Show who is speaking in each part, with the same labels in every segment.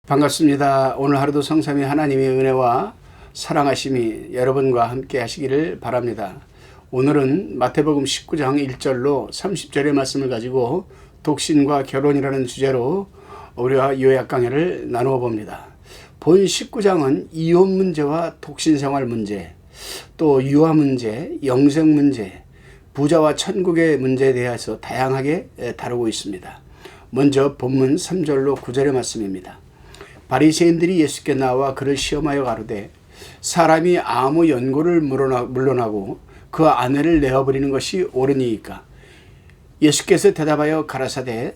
Speaker 1: 반갑습니다. 오늘 하루도 성삼위 하나님의 은혜와 사랑하심이 여러분과 함께 하시기를 바랍니다. 오늘은 마태복음 19장 1절로 30절의 말씀을 가지고 독신과 결혼이라는 주제로 우리와 요약 강해를 나누어 봅니다. 본 19장은 이혼 문제와 독신생활 문제, 또 유아 문제, 영생 문제, 부자와 천국의 문제에 대해서 다양하게 다루고 있습니다. 먼저 본문 3절로 9절의 말씀입니다. 바리새인들이 예수께 나와 그를 시험하여 가로되 사람이 아무 연고를 물러나고 그 아내를 내어버리는 것이 옳으니이까? 예수께서 대답하여 가라사대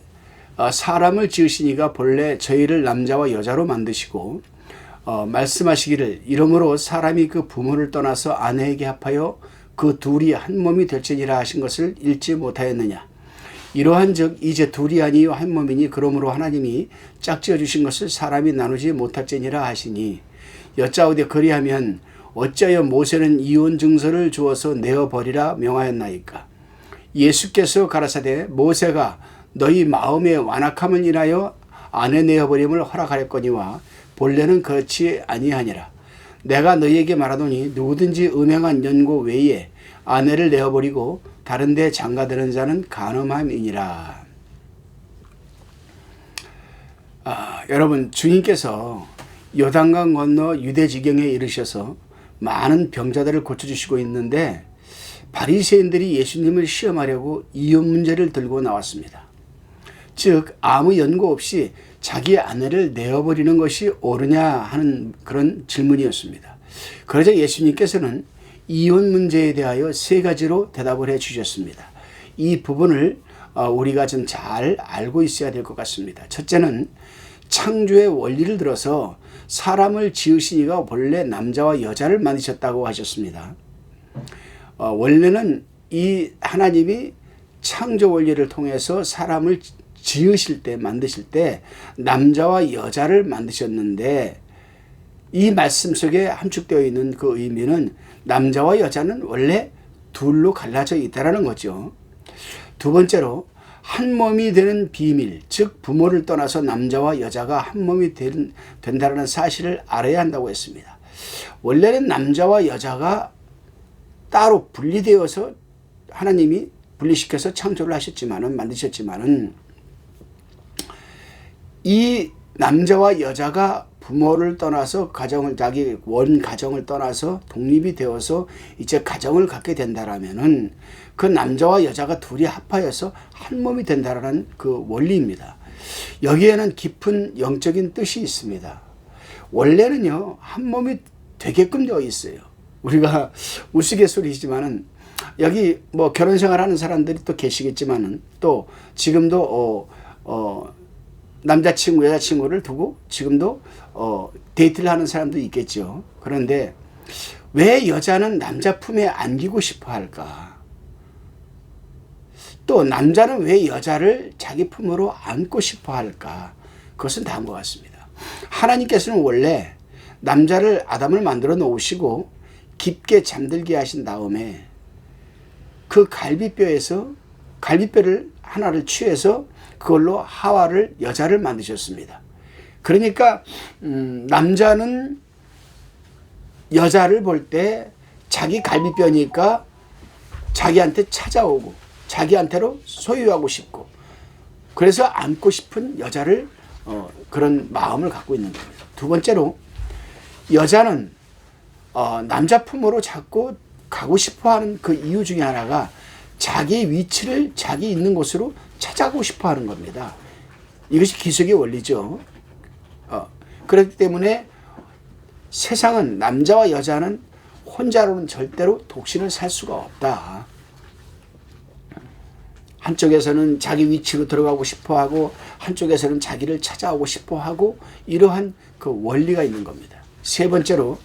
Speaker 1: 사람을 지으시니가 본래 저희를 남자와 여자로 만드시고 말씀하시기를 이러므로 사람이 그 부모를 떠나서 아내에게 합하여 그 둘이 한 몸이 될지니라 하신 것을 읽지 못하였느냐? 이러한즉 이제 둘이 아니요 한 몸이니 그러므로 하나님이 짝지어 주신 것을 사람이 나누지 못할지니라 하시니 여짜오되 그리하면 어찌하여 모세는 이혼 증서를 주어서 내어버리라 명하였나이까? 예수께서 가라사대 모세가 너희 마음의 완악함을 인하여 아내 내어버림을 허락하였거니와 본래는 그렇지 아니하니라. 내가 너희에게 말하노니 누구든지 음행한 연고 외에 아내를 내어버리고 다른 데 장가드는 자는 간음함이니라. 여러분, 주님께서 요단강 건너 유대 지경에 이르셔서 많은 병자들을 고쳐주시고 있는데 바리새인들이 예수님을 시험하려고 이혼 문제를 들고 나왔습니다. 즉 아무 연고 없이 자기 아내를 내어버리는 것이 옳으냐 하는 그런 질문이었습니다. 그러자 예수님께서는 이혼 문제에 대하여 세 가지로 대답을 해 주셨습니다. 이 부분을 우리가 좀 잘 알고 있어야 될 것 같습니다. 첫째는 창조의 원리를 들어서 사람을 지으시니가 본래 남자와 여자를 만드셨다고 하셨습니다. 원래는 이 하나님이 창조 원리를 통해서 사람을 지으실 때 만드실 때 남자와 여자를 만드셨는데 이 말씀 속에 함축되어 있는 그 의미는 남자와 여자는 원래 둘로 갈라져 있다라는 거죠. 두 번째로 한 몸이 되는 비밀, 즉 부모를 떠나서 남자와 여자가 한 몸이 된다는 사실을 알아야 한다고 했습니다. 원래는 남자와 여자가 따로 분리되어서 하나님이 분리시켜서 창조를 하셨지만은 만드셨지만은 이 남자와 여자가 부모를 떠나서 자기 원 가정을 떠나서 독립이 되어서 이제 가정을 갖게 된다라면은 그 남자와 여자가 둘이 합하여서 한 몸이 된다라는 그 원리입니다. 여기에는 깊은 영적인 뜻이 있습니다. 원래는요 한 몸이 되게끔 되어 있어요. 우리가 우스갯소리지만은 여기 뭐 결혼 생활하는 사람들이 또 계시겠지만은 또 지금도 남자친구 여자친구를 두고 지금도 데이트를 하는 사람도 있겠죠. 그런데 왜 여자는 남자 품에 안기고 싶어 할까? 또 남자는 왜 여자를 자기 품으로 안고 싶어 할까? 그것은 다음과 같습니다. 하나님께서는 원래 남자를 아담을 만들어 놓으시고 깊게 잠들게 하신 다음에 그 갈비뼈를 하나를 취해서 그걸로 하와를 여자를 만드셨습니다. 그러니까 남자는 여자를 볼 때 자기 갈비뼈니까 자기한테 찾아오고 자기한테로 소유하고 싶고 그래서 안고 싶은 여자를 그런 마음을 갖고 있는 겁니다. 두 번째로 여자는 남자 품으로 자꾸 가고 싶어하는 그 이유 중에 하나가 자기 위치를 자기 있는 곳으로 찾아가고 싶어 하는 겁니다. 이것이 기속의 원리죠. 그렇기 때문에 세상은 남자와 여자는 혼자로는 절대로 독신을 살 수가 없다. 한쪽에서는 자기 위치로 들어가고 싶어 하고 한쪽에서는 자기를 찾아오고 싶어 하고 이러한 그 원리가 있는 겁니다. 세 번째로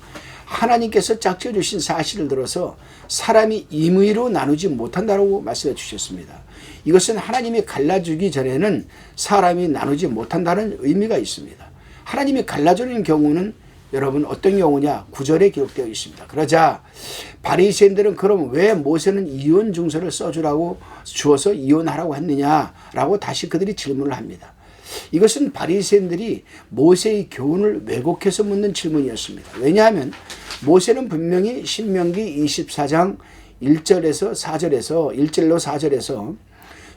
Speaker 1: 하나님께서 짝지어 주신 사실을 들어서 사람이 임의로 나누지 못한다고 말씀해 주셨습니다. 이것은 하나님이 갈라주기 전에는 사람이 나누지 못한다는 의미가 있습니다. 하나님이 갈라주는 경우는 여러분 어떤 경우냐? 9절에 기록되어 있습니다. 그러자 바리새인들은 그럼 왜 모세는 이혼 증서를 주어서 이혼하라고 했느냐라고 다시 그들이 질문을 합니다. 이것은 바리새인들이 모세의 교훈을 왜곡해서 묻는 질문이었습니다. 왜냐하면 모세는 분명히 신명기 24장 1절로 4절에서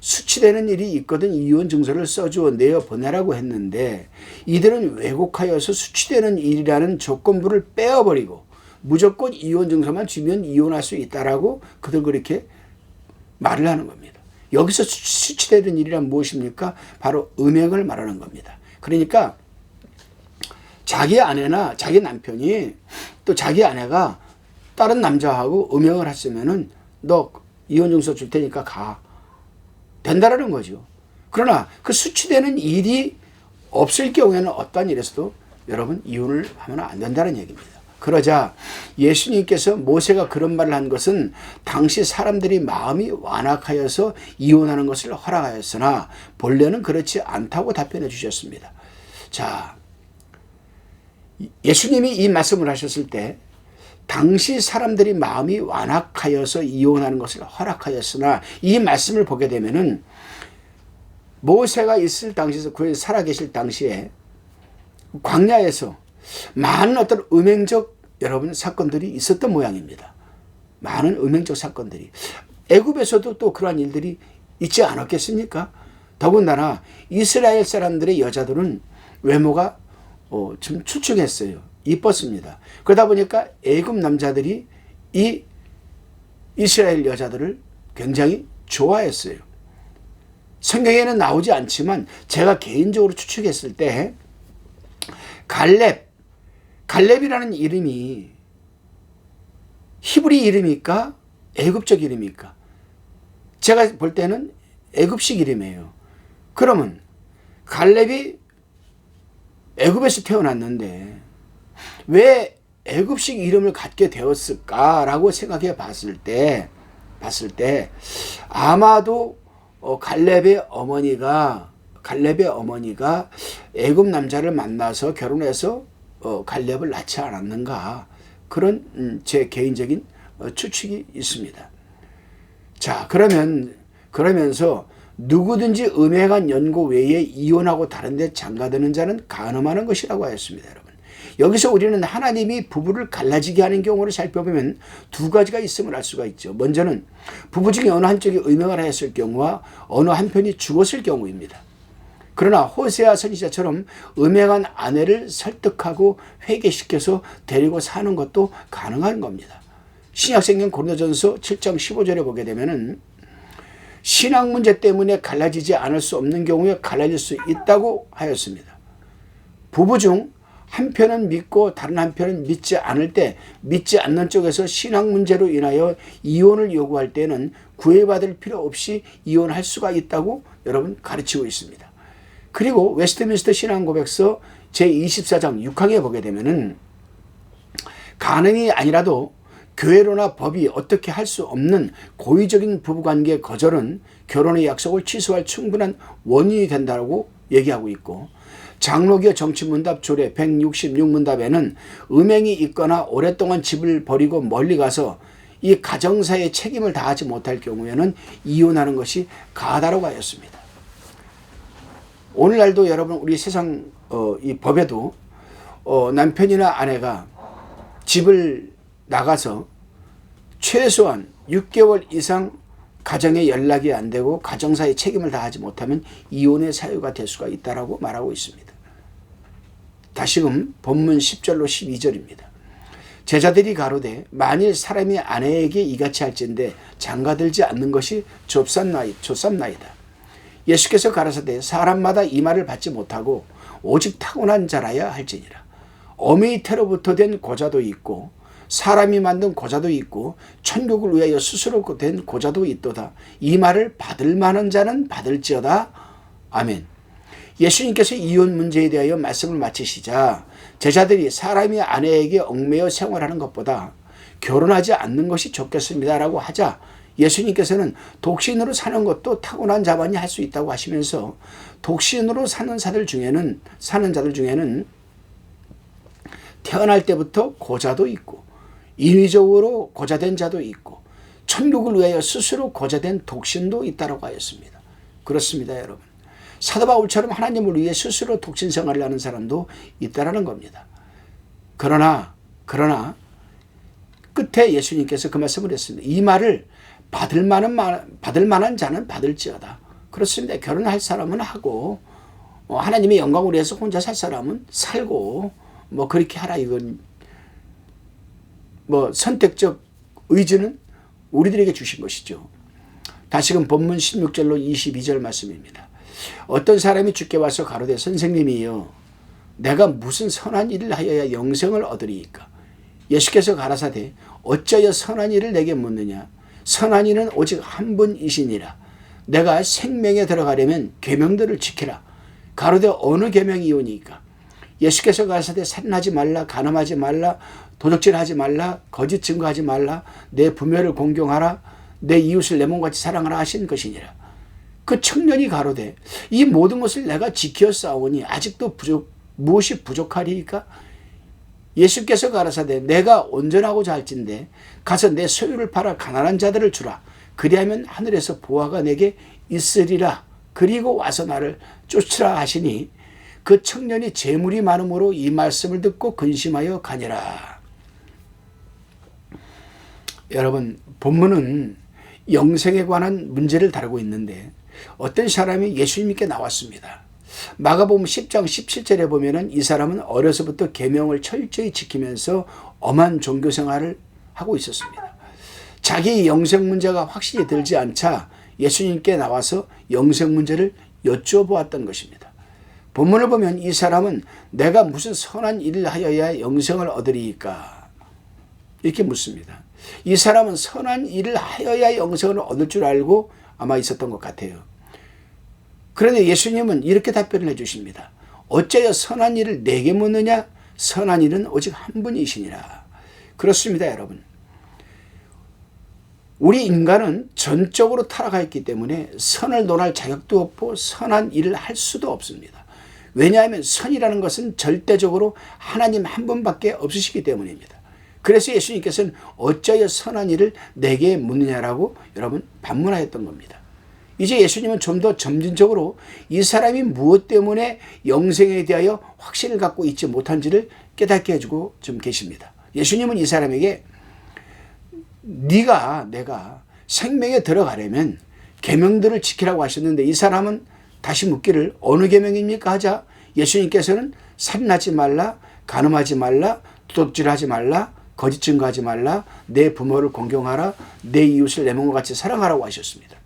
Speaker 1: 수치되는 일이 있거든 이혼 증서를 써주어 내어 보내라고 했는데, 이들은 왜곡하여서 수치되는 일이라는 조건부를 빼어버리고 무조건 이혼 증서만 주면 이혼할 수 있다라고 그들 그렇게 말을 하는 겁니다. 여기서 수치되는 일이란 무엇입니까? 바로 음행을 말하는 겁니다. 그러니까 자기 아내나 자기 남편이 또 자기 아내가 다른 남자하고 음행을 했으면은 너 이혼 증서 줄 테니까 가. 된다라는 거죠. 그러나 그 수치되는 일이 없을 경우에는 어떤 일에서도 여러분 이혼을 하면 안 된다는 얘기입니다. 그러자 예수님께서 모세가 그런 말을 한 것은 당시 사람들이 마음이 완악하여서 이혼하는 것을 허락하였으나 본래는 그렇지 않다고 답변해 주셨습니다. 자, 예수님이 이 말씀을 하셨을 때 당시 사람들이 마음이 완악하여서 이혼하는 것을 허락하였으나, 이 말씀을 보게 되면은 모세가 있을 당시에서 그에 살아계실 당시에 광야에서 많은 어떤 음행적 여러분 사건들이 있었던 모양입니다. 많은 음행적 사건들이. 애굽에서도 또 그러한 일들이 있지 않았겠습니까? 더군다나 이스라엘 사람들의 여자들은 외모가 좀 출중했어요. 이뻤습니다. 그러다 보니까 애굽 남자들이 이 이스라엘 여자들을 굉장히 좋아했어요. 성경에는 나오지 않지만 제가 개인적으로 추측했을 때 갈렙이라는 이름이 히브리 이름입니까? 애굽적 이름입니까? 제가 볼 때는 애굽식 이름이에요. 그러면 갈렙이 애굽에서 태어났는데 왜 애굽식 이름을 갖게 되었을까라고 생각해 봤을 때 아마도 갈렙의 어머니가 애굽 남자를 만나서 결혼해서 갈렙을 낳지 않았는가, 그런 제 개인적인 추측이 있습니다. 자, 그러면서 누구든지 음행한 연고 외에 이혼하고 다른 데 장가드는 자는 간음하는 것이라고 하였습니다. 여러분, 여기서 우리는 하나님이 부부를 갈라지게 하는 경우를 살펴보면 두 가지가 있음을 알 수가 있죠. 먼저는 부부 중에 어느 한쪽이 음행을 하였을 경우와 어느 한편이 죽었을 경우입니다. 그러나 호세아 선지자처럼 음행한 아내를 설득하고 회개시켜서 데리고 사는 것도 가능한 겁니다. 신약성경 고린도전서 7장 15절에 보게 되면은 신앙 문제 때문에 갈라지지 않을 수 없는 경우에 갈라질 수 있다고 하였습니다. 부부 중 한편은 믿고 다른 한편은 믿지 않을 때, 믿지 않는 쪽에서 신앙 문제로 인하여 이혼을 요구할 때는 구애받을 필요 없이 이혼할 수가 있다고 여러분 가르치고 있습니다. 그리고 웨스트민스터 신앙고백서 제24장 6항에 보게 되면은 가능이 아니라도 교회로나 법이 어떻게 할 수 없는 고의적인 부부관계 거절은 결혼의 약속을 취소할 충분한 원인이 된다고 얘기하고 있고, 장로교 정치문답 조례 166문답에는 음행이 있거나 오랫동안 집을 버리고 멀리 가서 이 가정사의 책임을 다하지 못할 경우에는 이혼하는 것이 가다라고 하였습니다. 오늘날도 여러분 우리 세상 이 법에도 남편이나 아내가 집을 나가서 최소한 6개월 이상 가정에 연락이 안 되고 가정사의 책임을 다하지 못하면 이혼의 사유가 될 수가 있다라고 말하고 있습니다. 다시금 본문 10절로 12절입니다. 제자들이 가로되 만일 사람이 아내에게 이같이 할진대 장가들지 않는 것이 좋삼나이다. 예수께서 가라사대 사람마다 이 말을 받지 못하고 오직 타고난 자라야 할지니라. 어미의 태로부터 된 고자도 있고 사람이 만든 고자도 있고 천국을 위하여 스스로 된 고자도 있도다. 이 말을 받을 만한 자는 받을지어다. 아멘. 예수님께서 이혼 문제에 대하여 말씀을 마치시자 제자들이 사람이 아내에게 얽매여 생활하는 것보다 결혼하지 않는 것이 좋겠습니다라고 하자 예수님께서는 독신으로 사는 것도 타고난 자만이 할 수 있다고 하시면서 독신으로 사는 자들 중에는 태어날 때부터 고자도 있고 인위적으로 고자된 자도 있고 천국을 위하여 스스로 고자된 독신도 있다고 하였습니다. 그렇습니다, 여러분. 사도 바울처럼 하나님을 위해 스스로 독신 생활을 하는 사람도 있다라는 겁니다. 그러나 끝에 예수님께서 그 말씀을 했습니다. 이 말을 받을 만한 자는 받을지어다. 그렇습니다. 결혼할 사람은 하고 하나님의 영광을 위해서 혼자 살 사람은 살고 그렇게 하라. 이건 선택적 의지는 우리들에게 주신 것이죠. 다시금 본문 16절로 22절 말씀입니다. 어떤 사람이 주께 와서 가로되 선생님이여 내가 무슨 선한 일을 하여야 영생을 얻으리이까. 예수께서 가라사대 어찌하여 선한 일을 내게 묻느냐. 선한 이는 오직 한 분이시니라. 내가 생명에 들어가려면 계명들을 지키라. 가로되 어느 계명이오니까. 예수께서 가라사대 살인하지 말라, 간음하지 말라, 도적질하지 말라, 거짓 증거하지 말라, 내 부모를 공경하라, 내 이웃을 내 몸같이 사랑하라 하신 것이니라. 그 청년이 가로되 이 모든 것을 내가 지켜 싸우니 아직도 무엇이 부족하리이까. 예수께서 가라사대 내가 온전하고자 할진대 가서 내 소유를 팔아 가난한 자들을 주라. 그리하면 하늘에서 보화가 내게 있으리라. 그리고 와서 나를 쫓으라 하시니 그 청년이 재물이 많음으로 이 말씀을 듣고 근심하여 가니라. 여러분, 본문은 영생에 관한 문제를 다루고 있는데 어떤 사람이 예수님께 나왔습니다. 마가복음 10장 17절에 보면은 이 사람은 어려서부터 계명을 철저히 지키면서 엄한 종교 생활을 하고 있었습니다. 자기 영생 문제가 확실히 들지 않자 예수님께 나와서 영생 문제를 여쭤보았던 것입니다. 본문을 보면 이 사람은 내가 무슨 선한 일을 하여야 영생을 얻으리이까 이렇게 묻습니다. 이 사람은 선한 일을 하여야 영생을 얻을 줄 알고 아마 있었던 것 같아요. 그런데 예수님은 이렇게 답변을 해주십니다. 어째여 선한 일을 내게 묻느냐. 선한 일은 오직 한 분이시니라. 그렇습니다, 여러분. 우리 인간은 전적으로 타락하여 있기 때문에 선을 논할 자격도 없고 선한 일을 할 수도 없습니다. 왜냐하면 선이라는 것은 절대적으로 하나님 한 분밖에 없으시기 때문입니다. 그래서 예수님께서는 어찌하여 선한 일을 내게 묻느냐라고 여러분 반문하였던 겁니다. 이제 예수님은 좀 더 점진적으로 이 사람이 무엇 때문에 영생에 대하여 확신을 갖고 있지 못한지를 깨닫게 해주고 좀 계십니다. 예수님은 이 사람에게 내가 생명에 들어가려면 계명들을 지키라고 하셨는데 이 사람은 다시 묻기를 어느 계명입니까 하자 예수님께서는 살인하지 말라, 간음하지 말라, 도둑질하지 말라, 거짓 증거하지 말라, 내 부모를 공경하라, 내 이웃을 내 몸과 같이 사랑하라고 하셨습니다.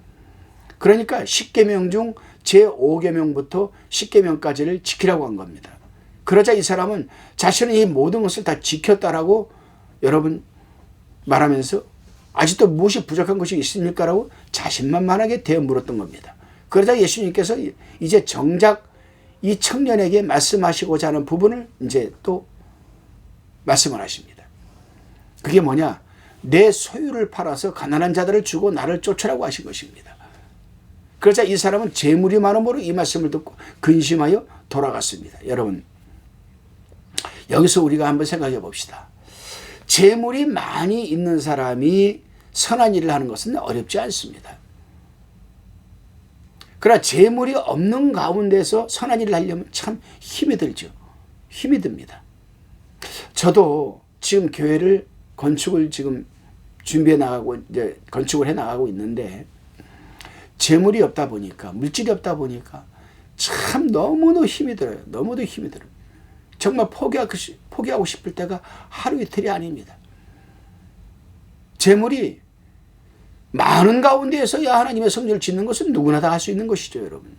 Speaker 1: 그러니까 10계명 중 제5계명부터 10계명까지를 지키라고 한 겁니다. 그러자 이 사람은 자신은 이 모든 것을 다 지켰다라고 여러분 말하면서 아직도 무엇이 부족한 것이 있습니까? 라고 자신만만하게 되물었던 겁니다. 그러자 예수님께서 이제 정작 이 청년에게 말씀하시고자 하는 부분을 이제 또 말씀을 하십니다. 그게 뭐냐? 내 소유를 팔아서 가난한 자들을 주고 나를 쫓으라고 하신 것입니다. 그러자 이 사람은 재물이 많음으로 이 말씀을 듣고 근심하여 돌아갔습니다. 여러분, 여기서 우리가 한번 생각해 봅시다. 재물이 많이 있는 사람이 선한 일을 하는 것은 어렵지 않습니다. 그러나 재물이 없는 가운데서 선한 일을 하려면 참 힘이 들죠. 힘이 듭니다. 저도 지금 교회를 건축을 지금 준비해 나가고 이제 건축을 해 나가고 있는데 재물이 없다 보니까 물질이 없다 보니까 참 너무도 힘이 들어요. 너무도 힘이 들어요. 정말 포기하고 싶을 때가 하루 이틀이 아닙니다. 재물이 많은 가운데에서야 하나님의 성전을 짓는 것은 누구나 다 할 수 있는 것이죠, 여러분.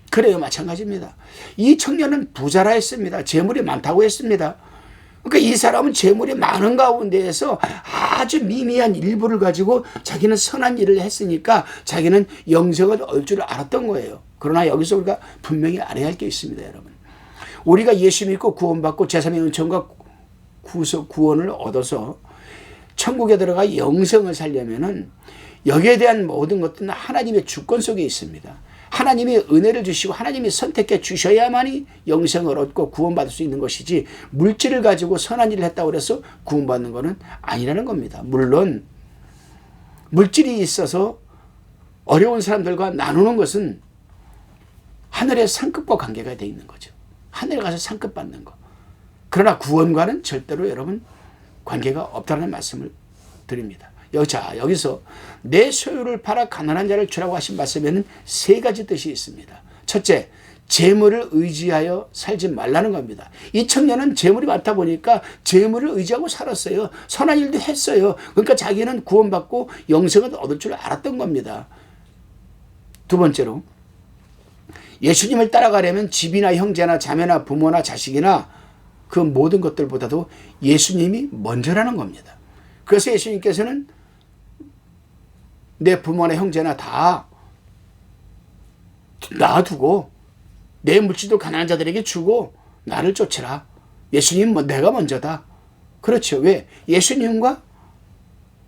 Speaker 1: 그래요, 마찬가지입니다. 이 청년은 부자라 했습니다. 재물이 많다고 했습니다. 그러니까 이 사람은 재물이 많은 가운데에서 아주 미미한 일부를 가지고 자기는 선한 일을 했으니까 자기는 영생을 얻을 줄 알았던 거예요. 그러나 여기서 우리가 분명히 알아야 할 게 있습니다, 여러분. 우리가 예수 믿고 구원받고 제3의 은총과 구원을 얻어서 천국에 들어가 영생을 살려면은 여기에 대한 모든 것들은 하나님의 주권 속에 있습니다. 하나님이 은혜를 주시고 하나님이 선택해 주셔야만이 영생을 얻고 구원받을 수 있는 것이지 물질을 가지고 선한 일을 했다고 해서 구원받는 것은 아니라는 겁니다. 물론 물질이 있어서 어려운 사람들과 나누는 것은 하늘의 상급과 관계가 돼 있는 거죠. 하늘에 가서 상급 받는 거. 그러나 구원과는 절대로 여러분 관계가 없다는 말씀을 드립니다. 여기서 내 소유를 팔아 가난한 자를 주라고 하신 말씀에는 세 가지 뜻이 있습니다. 첫째, 재물을 의지하여 살지 말라는 겁니다. 이 청년은 재물이 많다 보니까 재물을 의지하고 살았어요. 선한 일도 했어요. 그러니까 자기는 구원받고 영생을 얻을 줄 알았던 겁니다. 두 번째로, 예수님을 따라가려면 집이나 형제나 자매나 부모나 자식이나 그 모든 것들보다도 예수님이 먼저라는 겁니다. 그래서 예수님께서는 내 부모나 형제나 다 놔두고 내 물질도 가난한 자들에게 주고 나를 쫓으라. 예수님은 내가 먼저다. 그렇죠. 왜? 예수님과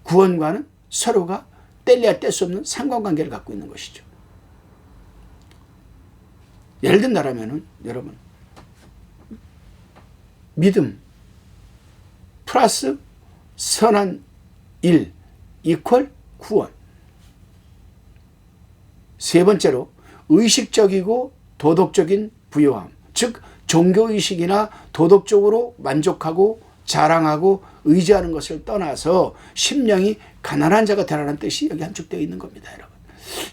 Speaker 1: 구원과는 서로가 뗄래야 뗄 수 없는 상관관계를 갖고 있는 것이죠. 예를 든다라면은 여러분, 믿음 플러스 선한 일 이퀄 구원. 세 번째로, 의식적이고 도덕적인 부요함, 즉 종교의식이나 도덕적으로 만족하고 자랑하고 의지하는 것을 떠나서 심령이 가난한 자가 되라는 뜻이 여기 함축되어 있는 겁니다.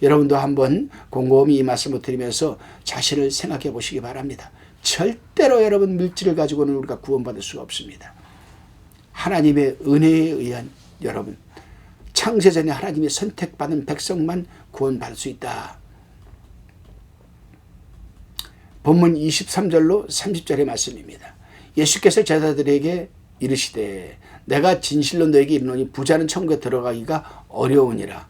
Speaker 1: 여러분도 한번 곰곰이 이 말씀을 드리면서 자신을 생각해 보시기 바랍니다. 절대로 여러분 물질을 가지고는 우리가 구원받을 수가 없습니다. 하나님의 은혜에 의한 여러분, 창세전에 하나님이 선택받은 백성만 구원받을 수 있다. 본문 23절로 30절의 말씀입니다. 예수께서 제자들에게 이르시되 내가 진실로 너에게 이르노니 부자는 천국에 들어가기가 어려우니라.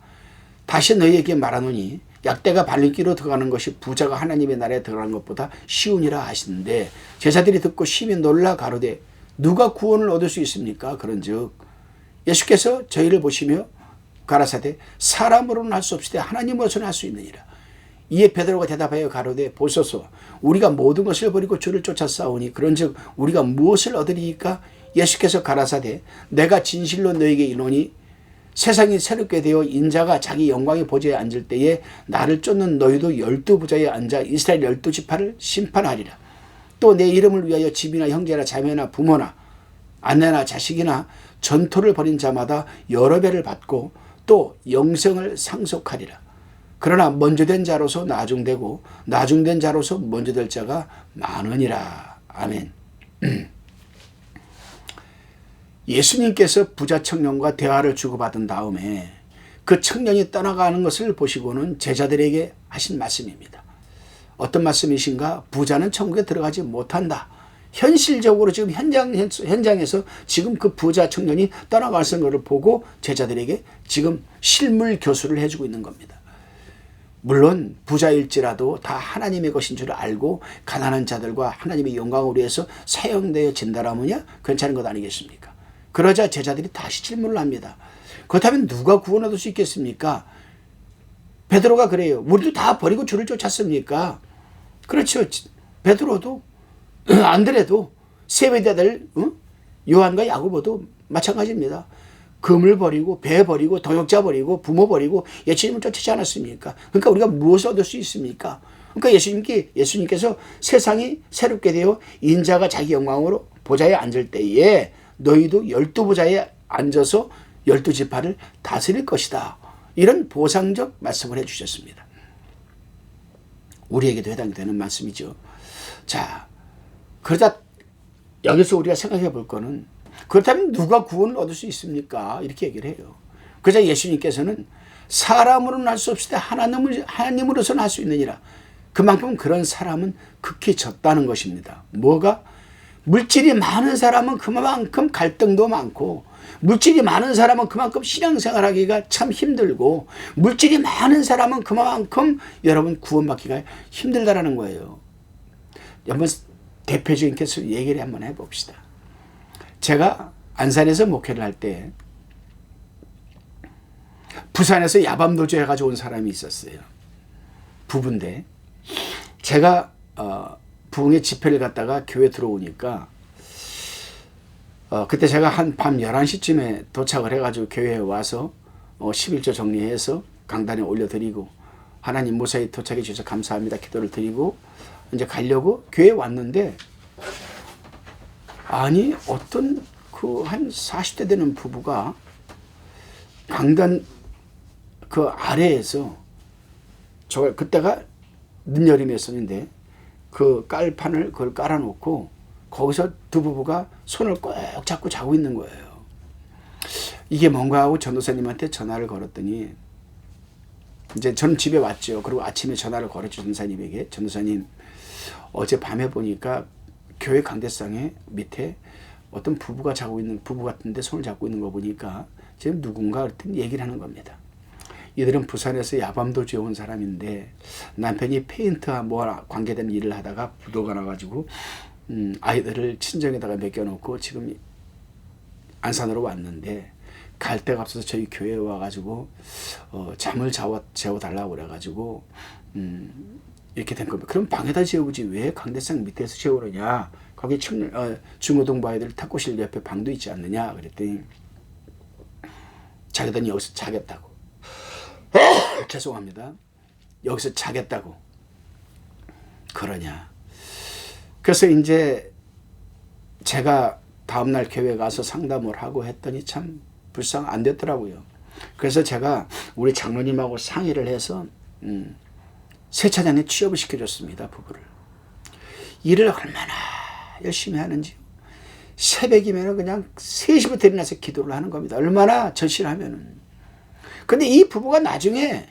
Speaker 1: 다시 너희에게 말하노니 약대가 발길로 들어가는 것이 부자가 하나님의 나라에 들어가는 것보다 쉬우니라 하시는데 제자들이 듣고 심히 놀라 가로되 누가 구원을 얻을 수 있습니까? 그런즉 예수께서 저희를 보시며 가라사대 사람으로는 할 수 없으되 하나님으로서는 할 수 있느니라. 이에 베드로가 대답하여 가로되 보소서 우리가 모든 것을 버리고 주를 쫓아 싸우니 그런즉 우리가 무엇을 얻으리이까? 예수께서 가라사대 내가 진실로 너에게 이르노니 세상이 새롭게 되어 인자가 자기 영광의 보좌에 앉을 때에 나를 쫓는 너희도 12부자에 앉아 이스라엘 12지파를 심판하리라. 또 내 이름을 위하여 집이나 형제나 자매나 부모나 아내나 자식이나 전토를 벌인 자마다 여러 배를 받고 또 영생을 상속하리라. 그러나 먼저 된 자로서 나중되고 나중된 자로서 먼저 될 자가 많으니라. 아멘. 예수님께서 부자 청년과 대화를 주고받은 다음에 그 청년이 떠나가는 것을 보시고는 제자들에게 하신 말씀입니다. 어떤 말씀이신가? 부자는 천국에 들어가지 못한다. 현실적으로 지금 현장에서 지금 그 부자 청년이 떠나가는 것을 보고 제자들에게 지금 실물 교수를 해주고 있는 겁니다. 물론 부자일지라도 다 하나님의 것인 줄 알고 가난한 자들과 하나님의 영광을 위해서 사용되어진다라면야 괜찮은 것 아니겠습니까? 그러자 제자들이 다시 질문을 합니다. 그렇다면 누가 구원 얻을 수 있겠습니까? 베드로가 그래요. 우리도 다 버리고 주를 쫓았습니까? 그렇죠. 베드로도 안드레도 세베대들 요한과 야고보도 마찬가지입니다. 금을 버리고 배 버리고 동역자 버리고 부모 버리고 예수님을 쫓지 않았습니까? 그러니까 우리가 무엇을 얻을 수 있습니까? 그러니까 예수님께서 세상이 새롭게 되어 인자가 자기 영광으로 보좌에 앉을 때에 너희도 12부자에 앉아서 12지파를 다스릴 것이다. 이런 보상적 말씀을 해주셨습니다. 우리에게도 해당이 되는 말씀이죠. 자, 그러다 여기서 우리가 생각해 볼 거는 그렇다면 누가 구원을 얻을 수 있습니까? 이렇게 얘기를 해요. 그러자 예수님께서는 사람으로는 할 수 없을 때 하나님으로서는 할 수 있느니라. 그만큼 그런 사람은 극히 적다는 것입니다. 뭐가? 물질이 많은 사람은 그만큼 갈등도 많고 물질이 많은 사람은 그만큼 신앙생활하기가 참 힘들고 물질이 많은 사람은 그만큼 여러분 구원받기가 힘들다라는 거예요. 한번 대표적인 케이스로 얘기를 한번 해봅시다. 제가 안산에서 목회를 할 때 부산에서 야밤노조 해가지고 온 사람이 있었어요. 부부인데 제가 부흥의 집회를 갔다가 교회 들어오니까 그때 제가 한 밤 11시쯤에 도착을 해가지고 교회에 와서 11조 정리해서 강단에 올려드리고 하나님 무사히 도착해 주셔서 감사합니다 기도를 드리고 이제 가려고 교회에 왔는데, 아니 어떤 그 한 40대 되는 부부가 강단 그 아래에서, 저 그때가 늦여름이었었는데 그 깔판을 그걸 깔아놓고 거기서 두 부부가 손을 꼭 잡고 자고 있는 거예요. 이게 뭔가 하고 전도사님한테 전화를 걸었더니, 이제 저는 집에 왔죠. 그리고 아침에 전화를 걸었죠, 전도사님에게. 전도사님, 어제 밤에 보니까 교회 강대상에 밑에 어떤 부부가 자고 있는, 부부 같은데 손을 잡고 있는 거 보니까 지금 누군가 그랬더니 얘기를 하는 겁니다. 이들은 부산에서 야밤도주에 온 사람인데 남편이 페인트와 뭐 관계된 일을 하다가 부도가 나가지고 아이들을 친정에다가 맡겨놓고 지금 안산으로 왔는데 갈 데가 없어서 저희 교회에 와가지고 잠을 재워달라고 그래가지고 이렇게 된 겁니다. 그럼 방에다 재우지 왜 강대상 밑에서 재우느냐? 거기 중고등부 아이들 탁구실 옆에 방도 있지 않느냐? 그랬더니 자기들은 여기서 자겠다고. 죄송합니다. 여기서 자겠다고 그러냐. 그래서 이제 제가 다음날 교회 가서 상담을 하고 했더니 참 불쌍 안 됐더라고요. 그래서 제가 우리 장로님하고 상의를 해서 세차장에 취업을 시켜줬습니다. 부부를. 일을 얼마나 열심히 하는지. 새벽이면 그냥 3시부터 일어나서 기도를 하는 겁니다. 얼마나 절실하면은. 근데 이 부부가 나중에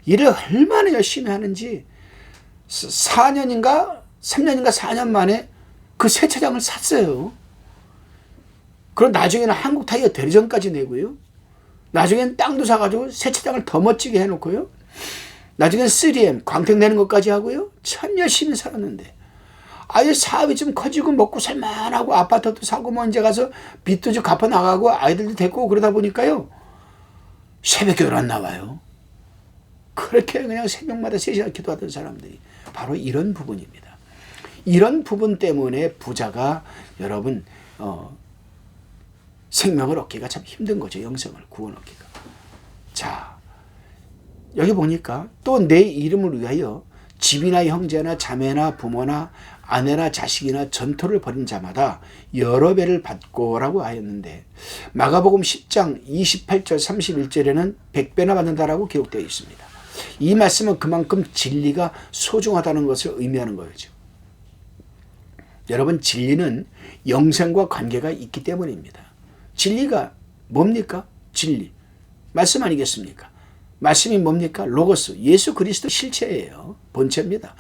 Speaker 1: 일을 얼마나 열심히 하는지 4년인가 3년인가 4년 만에 그 세차장을 샀어요. 그리고 나중에는 한국 타이어 대리점까지 내고요. 나중에는 땅도 사가지고 세차장을 더 멋지게 해놓고요. 나중에는 3M 광택 내는 것까지 하고요. 참 열심히 살았는데 아예 사업이 좀 커지고 먹고 살만하고 아파트도 사고 뭐 이제 가서 빚도 좀 갚아 나가고 아이들도 데리고 그러다 보니까요. 새벽에 안 나와요. 그렇게 그냥 새벽마다 3시간 기도하던 사람들이 바로 이런 부분입니다. 이런 부분 때문에 부자가 여러분 생명을 얻기가 참 힘든 거죠. 영생을 구원 얻기가. 자, 여기 보니까 또 내 이름을 위하여 집이나 형제나 자매나 부모나 아내나 자식이나 전토를 벌인 자마다 여러 배를 받고라고 하였는데 마가복음 10장 28절 31절에는 100배나 받는다라고 기록되어 있습니다. 이 말씀은 그만큼 진리가 소중하다는 것을 의미하는 거죠. 여러분, 진리는 영생과 관계가 있기 때문입니다. 진리가 뭡니까? 진리. 말씀 아니겠습니까? 말씀이 뭡니까? 로고스. 예수 그리스도 실체예요. 본체입니다.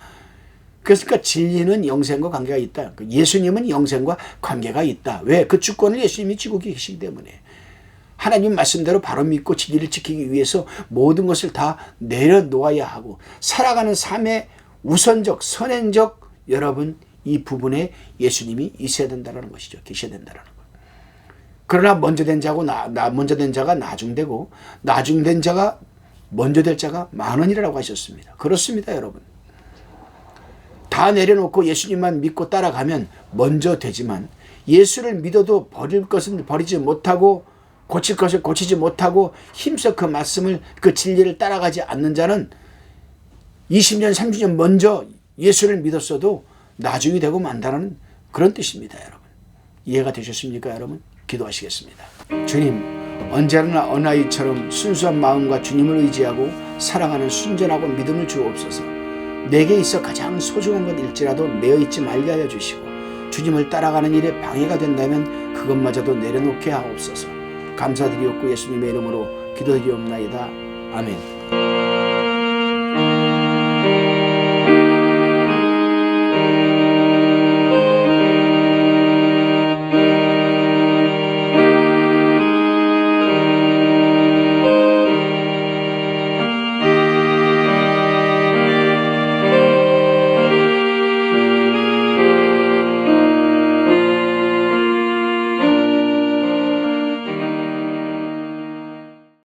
Speaker 1: 그러니까 진리는 영생과 관계가 있다. 예수님은 영생과 관계가 있다. 왜? 그 주권을 예수님이 쥐고 계시기 때문에. 하나님 말씀대로 바로 믿고 진리를 지키기 위해서 모든 것을 다 내려놓아야 하고 살아가는 삶의 우선적, 선행적 여러분 이 부분에 예수님이 있어야 된다는 것이죠. 계셔야 된다는 것. 그러나 먼저 된 자고 먼저 된 자가 나중되고 나중된 자가 먼저 될 자가 많으니라고 하셨습니다. 그렇습니다, 여러분. 다 내려놓고 예수님만 믿고 따라가면 먼저 되지만 예수를 믿어도 버릴 것은 버리지 못하고 고칠 것을 고치지 못하고 힘써 그 말씀을 그 진리를 따라가지 않는 자는 20년 30년 먼저 예수를 믿었어도 나중이 되고 만다는 그런 뜻입니다. 여러분 이해가 되셨습니까? 여러분 기도하시겠습니다. 주님, 언제나 어나이처럼 순수한 마음과 주님을 의지하고 사랑하는 순전하고 믿음을 주옵소서. 내게 있어 가장 소중한 것일지라도 내어있지 말게 하여 주시고 주님을 따라가는 일에 방해가 된다면 그것마저도 내려놓게 하옵소서. 감사드리옵고 예수님의 이름으로 기도드리옵나이다. 아멘.